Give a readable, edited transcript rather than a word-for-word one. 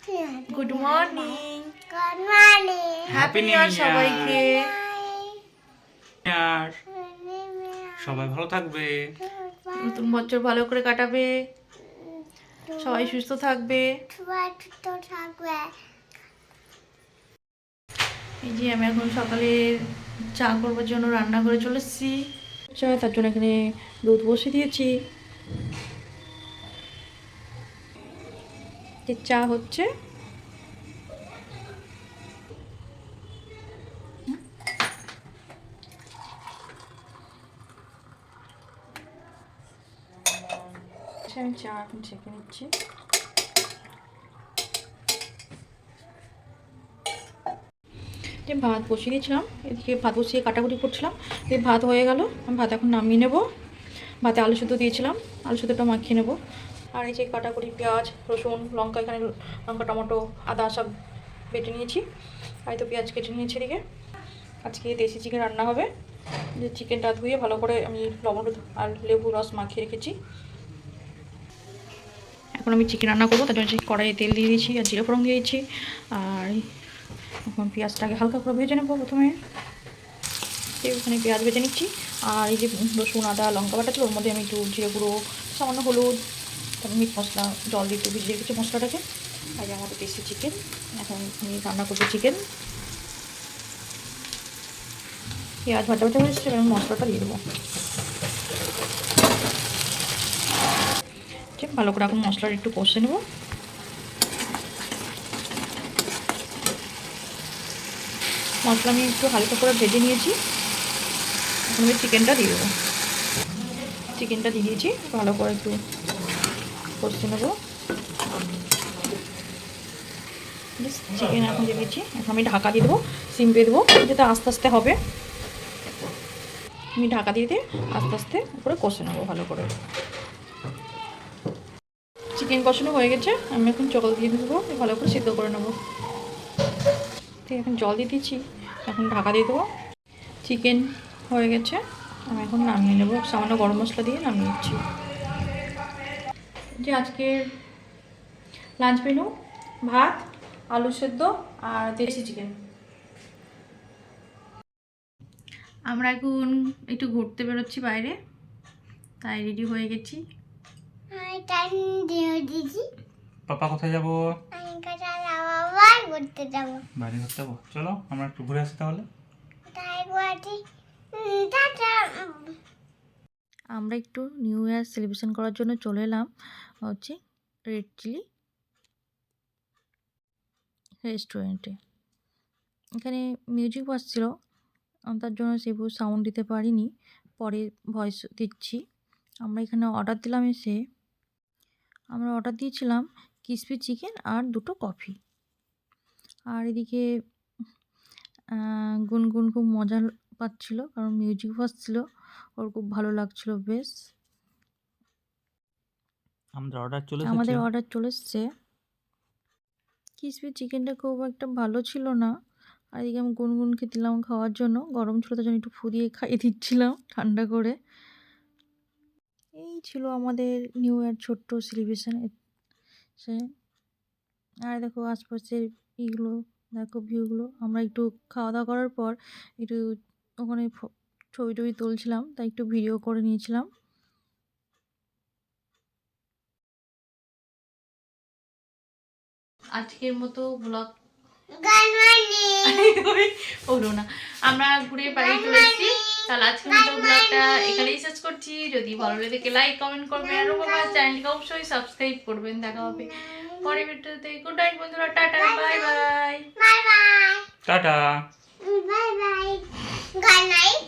Good morning, good morning. Happy new year সবাইকে। আর সবাই ভালো থাকবে, নতুন বছর ভালো করে কাটাবে, সবাই সুস্থ থাকবে। এই যে আমি এখন সকালে চা করবার জন্য রান্না করে চলে এসেছি। তার জন্য এখানে দুধ বসে দিয়েছি, চা হচ্ছে। আমি চা এখন ছেঁকে নিচ্ছি। যে ভাত বসিয়ে দিয়েছিলাম, এদিকে ভাত বসিয়ে কাটাকুটি করছিলাম। এই ভাত হয়ে গেল, আমি ভাত এখন নামিয়ে নেব। ভাতে আলু সুদ্ধ দিয়েছিলাম, আলু সুদ্ধটা মাখিয়ে নেব। আর এই যে কাটাকুটি পেঁয়াজ, রসুন, লঙ্কা, এখানে লঙ্কা, টমেটো, আদা সব বেটে নিয়েছি। আর তো পেঁয়াজ কেটে নিয়েছি এদিকে। আজকে দেশি চিকেন রান্না হবে। যে চিকেনটা ধুয়ে ভালো করে আমি লবণ আর লেবু রস মাখিয়ে রেখেছি। এখন আমি চিকেন রান্না করবো, তার জন্য কড়াইয়ে তেল দিয়ে দিয়েছি আর জিরে ফোড়ন দিয়ে দিয়েছি। আর এখন পেঁয়াজটাকে হালকা করে ভেজে নেবো প্রথমে। এখানে পেঁয়াজ ভেজে নিচ্ছি। আর এই যে রসুন, আদা, লঙ্কা বাটা ছিল, ওর মধ্যে আমি একটু জিরে গুঁড়ো, সামান্য হলুদ, তারপর মিট মশলা, জল দিয়ে একটু ভিজিয়ে রেখেছি মশলাটাকে। আর যে আমাদের দেশি চিকেন, এখন আমি রান্না করবো চিকেন। পেঁয়াজ ভাজা ভাজা হয়েছে, আমি মশলাটা দিয়ে দেবো। ভালো করে এখন মশলাটা একটু কষে নেব। মশলা আমি একটু হালকা করে ভেজে নিয়েছি। এখন আমি চিকেনটা দিয়ে দেবো। চিকেনটা দিয়ে দিয়েছি, ভালো করে একটু কষে নেবো। চিকেন এখন দিয়ে দিয়েছি, এখন আমি ঢাকা দিয়ে দেবো, সিম দিয়ে দেবো, যেটা আস্তে আস্তে হবে। আমি ঢাকা দিয়ে দিয়ে আস্তে আস্তে উপরে কষে নেবো ভালো করে। চিকেন কষানো হয়ে গেছে, আমি এখন জল দিয়ে দেবো, ভালো করে সিদ্ধ করে নেবো। ঠিক, এখন জল দিয়ে দিয়েছি, এখন ঢাকা দিয়ে দেবো। চিকেন হয়ে গেছে, আমি এখন নামিয়ে নেবো। সামান্য গরম মশলা দিয়ে নামিয়ে নিচ্ছি। যে আজকের লাঞ্চ মেনু ভাত, আলু সেদ্ধ আর দেশি চিকেন। আমরা এখন একটু ঘুরতে বেরোচ্ছি বাইরে, তাই রেডি হয়ে গেছি। পাপা কোথায় যাবো? ঘুরতে যাবো, বাড়ি ঘুরতে যাবো, চলো আমরা একটু ঘুরে আসি তাহলে। আমরা একটু নিউ ইয়ার সেলিব্রেশন করার জন্য চলে এলাম হচ্ছে রেড চিলি রেস্টুরেন্টে। এখানে মিউজিক বাজছিল, তার জন্য সেভাবে সাউন্ড দিতে পারিনি, পরে ভয়েস দিচ্ছি। আমরা এখানে অর্ডার দিলাম, আমরা অর্ডার দিয়েছিলাম ক্রিসপি চিকেন আর 2টো কফি। আর এদিকে গুনগুন খুব মজা পাচ্ছিল, কারণ মিউজিক বাজছিল, ওর খুব ভালো লাগছিল বেশ। আমাদের অর্ডার চলে এসছে। ক্রিসপি চিকেনটা খুব একটা ভালো ছিল না। আর এদিকে আমি গুনগুনকে দিলাম খাওয়ার জন্য, গরম ছিল তার জন্য একটু ফুদিয়ে খাইয়ে দিচ্ছিলাম ঠান্ডা করে। এই ছিল আমাদের নিউ ইয়ার ছোট্ট সেলিব্রেশন। আর দেখো আশপাশের এইগুলো, দেখো ভিউগুলো। আমরা একটু খাওয়া দাওয়া করার পর একটু ওখানে ছবি টবি তুলছিলাম, তাই একটু ভিডিও করে নিয়েছিলাম। আজকের মতো ব্লগ হলো না, আমরা ঘুরে বাড়ি চলে এসেছি। তাহলে আজকের মতো ব্লগটা এখানেই শেষ করছি। যদি ভালো লেগে লাইক কমেন্ট করবেন আর আমার চ্যানেলকে অবশ্যই সাবস্ক্রাইব করবেন। দেখা হবে পরের ভিডিওতে। গুড নাইট বন্ধুরা, tata, bye bye. Tata, bye bye, good night,